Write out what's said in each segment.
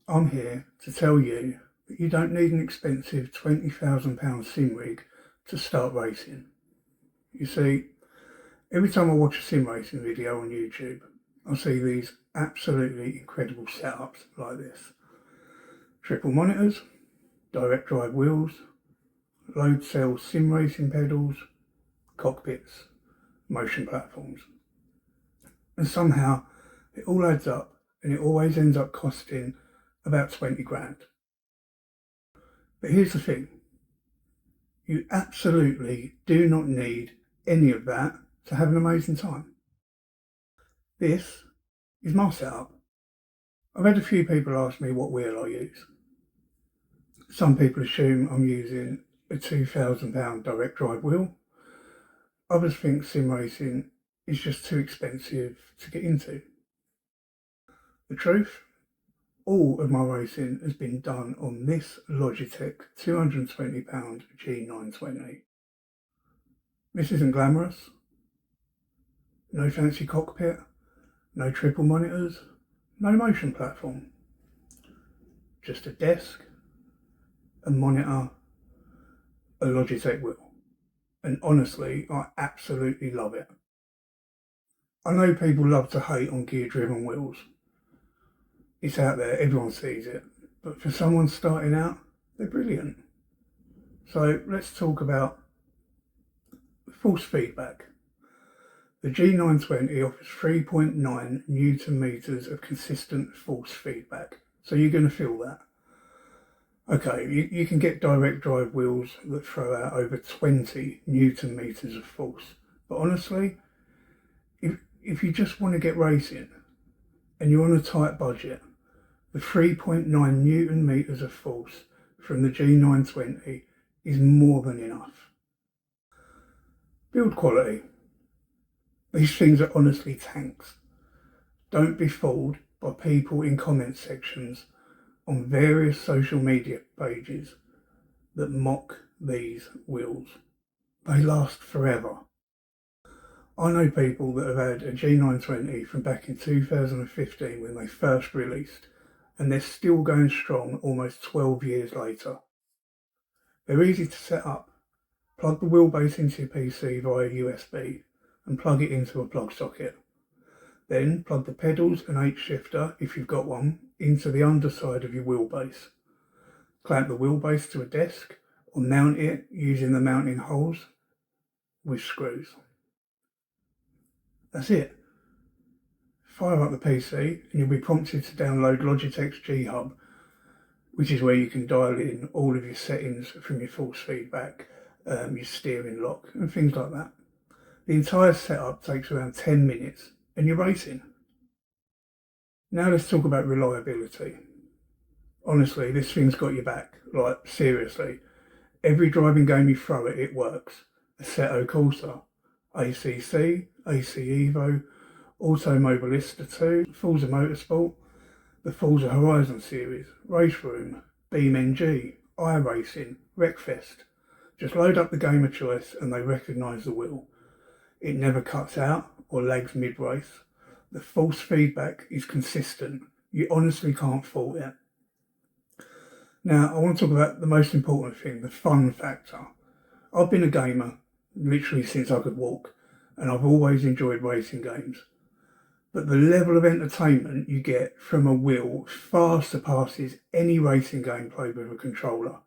I'm here to tell you that you don't need an expensive £20,000 sim rig to start racing. You see, every time I watch a sim racing video on YouTube, I see these absolutely incredible setups like this. Triple monitors, direct drive wheels, load cell sim racing pedals, cockpits, motion platforms. And somehow it all adds up and it always ends up costing about 20 grand. But here's the thing, you absolutely do not need any of that to have an amazing time. This is my setup. I've had a few people ask me what wheel I use. Some people assume I'm using a £2,000 direct drive wheel. Others think sim racing is just too expensive to get into. The truth? All of my racing has been done on this Logitech £220 G920. This isn't glamorous, no fancy cockpit, no triple monitors, no motion platform. Just a desk, a monitor, a Logitech wheel. And honestly, I absolutely love it. I know people love to hate on gear-driven wheels. It's out there, everyone sees it. But for someone starting out, they're brilliant. So let's talk about force feedback. The G920 offers 3.9 Newton meters of consistent force feedback. So you're going to feel that. Okay, you can get direct drive wheels that throw out over 20 Newton meters of force. But honestly, if you just want to get racing and you're on a tight budget, the 3.9 Newton meters of force from the G920 is more than enough. Build quality. These things are honestly tanks. Don't be fooled by people in comment sections on various social media pages that mock these wheels. They last forever. I know people that have had a G920 from back in 2015 when they first released, and they're still going strong almost 12 years later. They're easy to set up. Plug the wheelbase into your PC via USB and plug it into a plug socket. Then plug the pedals and H shifter, if you've got one, into the underside of your wheelbase. Clamp the wheelbase to a desk or mount it using the mounting holes with screws. That's it. Fire up the PC and you'll be prompted to download Logitech's G Hub, which is where you can dial in all of your settings from your force feedback, your steering lock and things like that. The entire setup takes around 10 minutes and you're racing. Now let's talk about reliability. Honestly, this thing's got your back, like seriously. Every driving game you throw at it works. Assetto Corsa, ACC, AC Evo, Automobilista 2, Forza Motorsport, the Forza Horizon series, Race Room, BeamNG, iRacing, Wreckfest. Just load up the game of choice and they recognise the wheel. It never cuts out or lags mid-race. The force feedback is consistent. You honestly can't fault it. Now, I want to talk about the most important thing, the fun factor. I've been a gamer literally since I could walk, and I've always enjoyed racing games. But the level of entertainment you get from a wheel far surpasses any racing game played with a controller.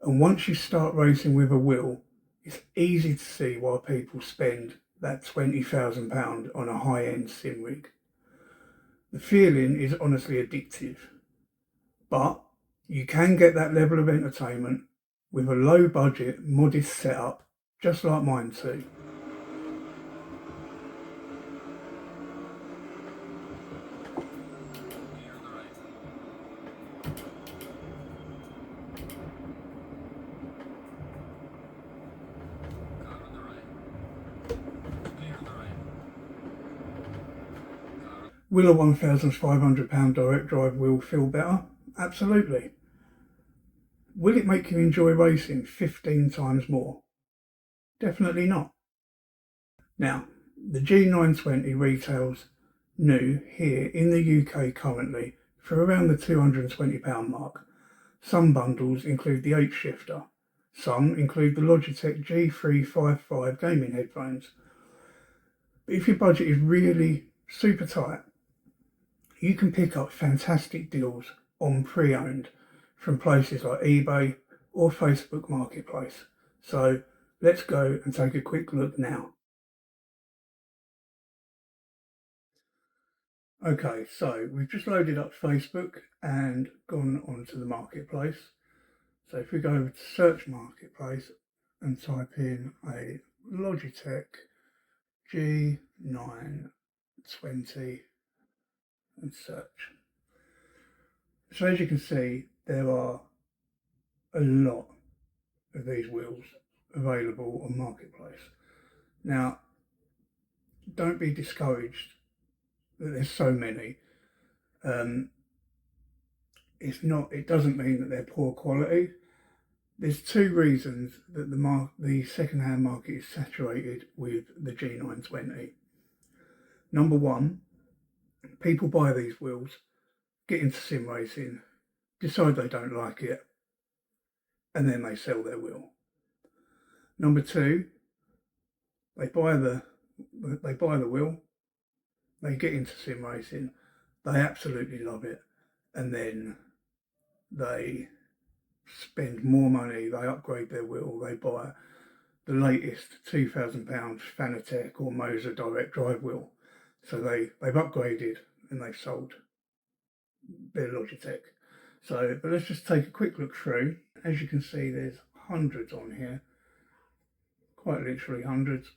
And once you start racing with a wheel, it's easy to see why people spend that £20,000 on a high-end sim rig. The feeling is honestly addictive, but you can get that level of entertainment with a low-budget, modest setup, just like mine too. Will a £1,500 direct drive wheel feel better? Absolutely. Will it make you enjoy racing 15 times more? Definitely not. Now, the G920 retails new here in the UK currently for around the £220 mark. Some bundles include the H shifter. Some include the Logitech G920 gaming headphones. But if your budget is really super tight, you can pick up fantastic deals on pre-owned from places like eBay or Facebook Marketplace. So let's go and take a quick look now. Okay, so we've just loaded up Facebook and gone onto the marketplace. So if we go over to search marketplace and type in a Logitech G920 and search. So as you can see, there are a lot of these wheels available on marketplace. Now, don't be discouraged that there's so many. It doesn't mean that they're poor quality. There's two reasons that the second-hand market is saturated with the G920. Number one, people buy these wheels, get into sim racing, decide they don't like it, and then they sell their wheel. Number two, they buy the wheel, they get into sim racing, they absolutely love it, and then they spend more money, they upgrade their wheel, they buy the latest £2,000 Fanatec or Moser direct drive wheel. So they've upgraded and they've sold their Logitech. But let's just take a quick look through. As you can see, there's hundreds on here, quite literally hundreds.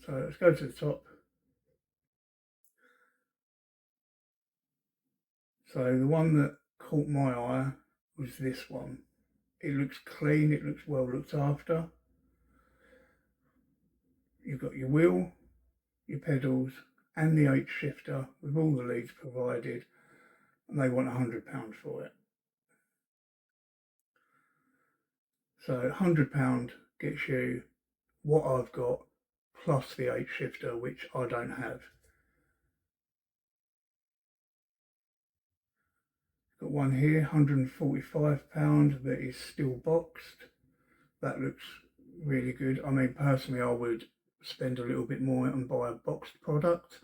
So let's go to the top. So the one that caught my eye was this one. It looks clean, it looks well looked after. You've got your wheel, your pedals, and the H shifter with all the leads provided, and they want £100 for it. So £100 gets you what I've got plus the H shifter, which I don't have. Got one here, £145 that is still boxed. That looks really good. I mean, personally, I would spend a little bit more and buy a boxed product.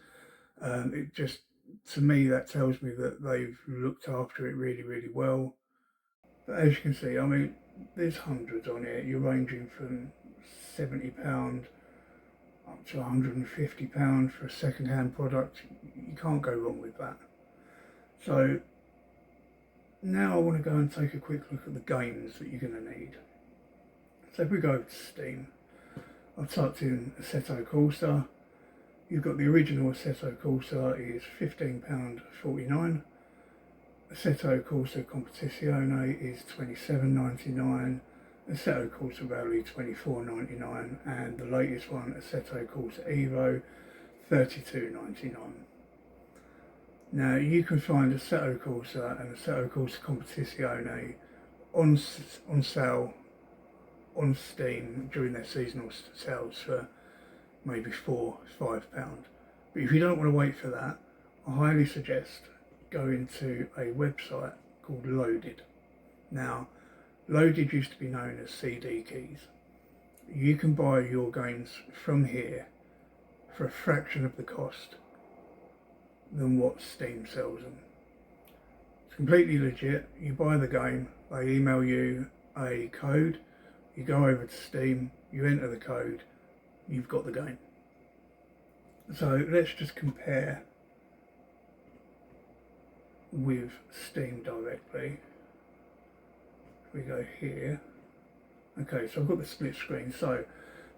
It just, to me, that tells me that they've looked after it really, really well. But as you can see, I mean, there's hundreds on here. You're ranging from £70 up to £150 for a second-hand product. You can't go wrong with that. So now I want to go and take a quick look at the games that you're going to need. So if we go to Steam, I've typed in Assetto Corsa. You've got the original Assetto Corsa is £15.49. Assetto Corsa Competizione is £27.99. Assetto Corsa Rally £24.99, and the latest one, Assetto Corsa Evo, £32.99. Now you can find Assetto Corsa and Assetto Corsa Competizione on sale on Steam during their seasonal sales for maybe £4-5. But if you don't want to wait for that, I highly suggest going to a website called Loaded. Now, Loaded used to be known as CD Keys. You can buy your games from here for a fraction of the cost than what Steam sells them. It's completely legit. You buy the game, they email you a code, you go over to Steam, you enter the code, you've got the game. So let's just compare with Steam directly. We go here. Okay, so I've got the split screen. So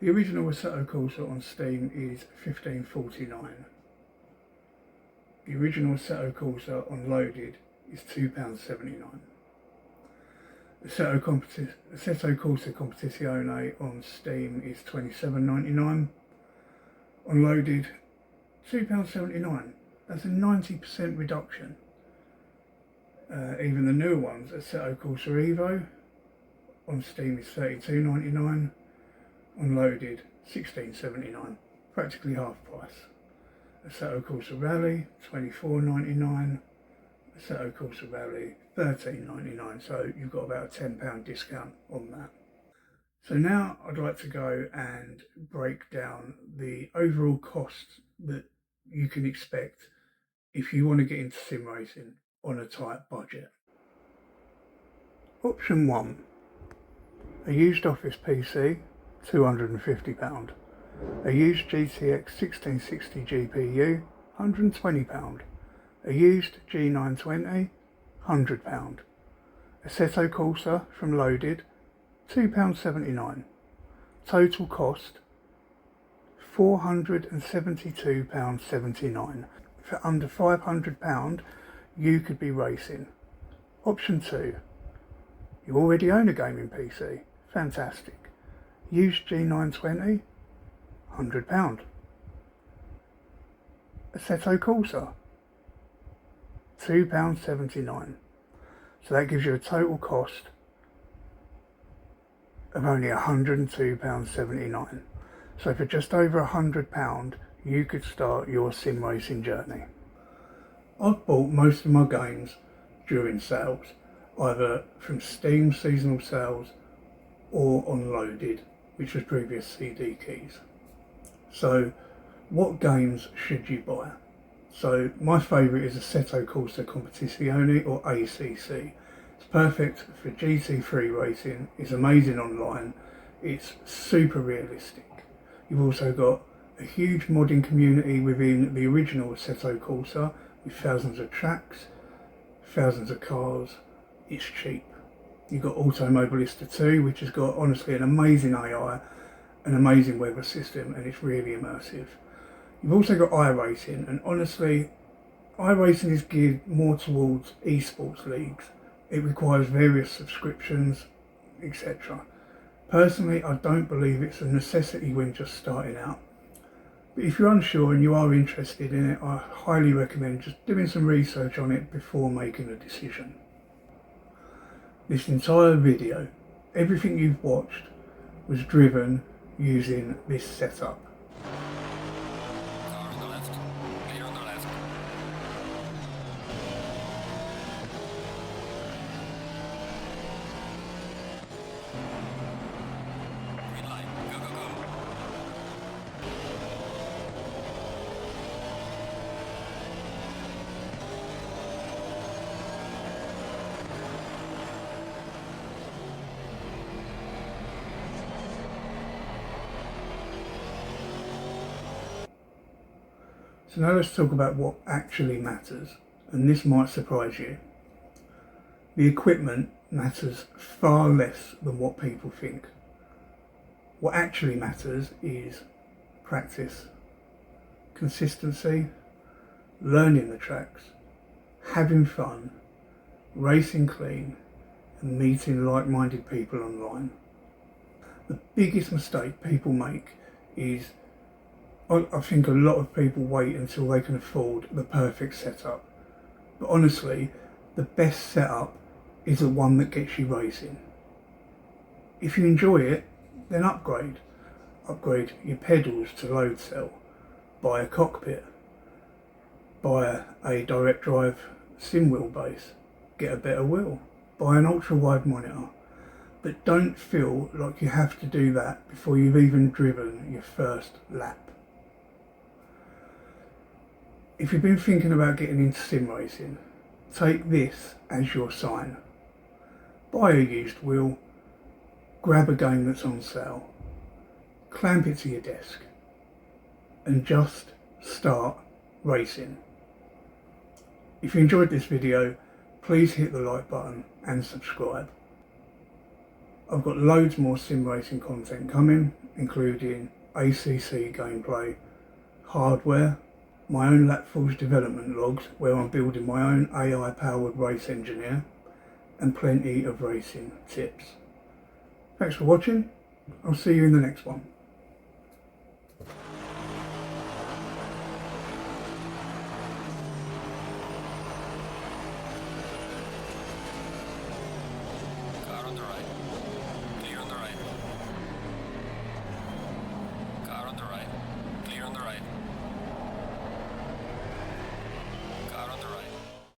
the original Assetto Corsa on Steam is £15.49. The original Assetto Corsa on Loaded is £2.79. Assetto Corsa Competizione on Steam is £27.99. On Loaded, £2.79. That's a 90% reduction. Even the newer ones, Assetto Corsa Evo on Steam is £32.99. On Loaded, £16.79. Practically half price. Assetto Corsa Rally, £24.99. Assetto Corsa Rally, $13.99, so you've got about a £10 discount on that. So now I'd like to go and break down the overall cost that you can expect if you want to get into sim racing on a tight budget. Option 1, a used office PC, £250. A used GTX 1660 GPU, £120. A used G920, £100. Assetto Corsa from Loaded, £2.79. Total cost, £472.79. For under £500, you could be racing. Option 2, you already own a gaming PC. Fantastic. Used G920, £100. Assetto Corsa, £2.79. So that gives you a total cost of only £102.79. So for just over £100, you could start your sim racing journey. I've bought most of my games during sales, either from Steam seasonal sales or on Loaded, which was previous CD keys. So what games should you buy? So my favourite is Assetto Corsa Competizione, or ACC. It's perfect for GT3 racing, it's amazing online, it's super realistic. You've also got a huge modding community within the original Assetto Corsa with thousands of tracks, thousands of cars. It's cheap. You've got Automobilista 2, which has got honestly an amazing AI, an amazing weather system, and it's really immersive. You've also got iRacing, and honestly, iRacing is geared more towards esports leagues. It requires various subscriptions, etc. Personally, I don't believe it's a necessity when just starting out. But if you're unsure and you are interested in it, I highly recommend just doing some research on it before making a decision. This entire video, everything you've watched, was driven using this setup. So now let's talk about what actually matters, and this might surprise you. The equipment matters far less than what people think. What actually matters is practice, consistency, learning the tracks, having fun, racing clean, and meeting like-minded people online. The biggest mistake people make is, I think a lot of people wait until they can afford the perfect setup. But honestly, the best setup is the one that gets you racing. If you enjoy it, then upgrade. Upgrade your pedals to load cell. Buy a cockpit. Buy a direct drive sim wheelbase. Get a better wheel. Buy an ultra wide monitor. But don't feel like you have to do that before you've even driven your first lap. If you've been thinking about getting into sim racing, take this as your sign. Buy a used wheel, grab a game that's on sale, clamp it to your desk, and just start racing. If you enjoyed this video, please hit the like button and subscribe. I've got loads more sim racing content coming, including ACC gameplay, hardware, my own LapForge development logs where I'm building my own AI powered race engineer, and plenty of racing tips. Thanks for watching. I'll see you in the next one.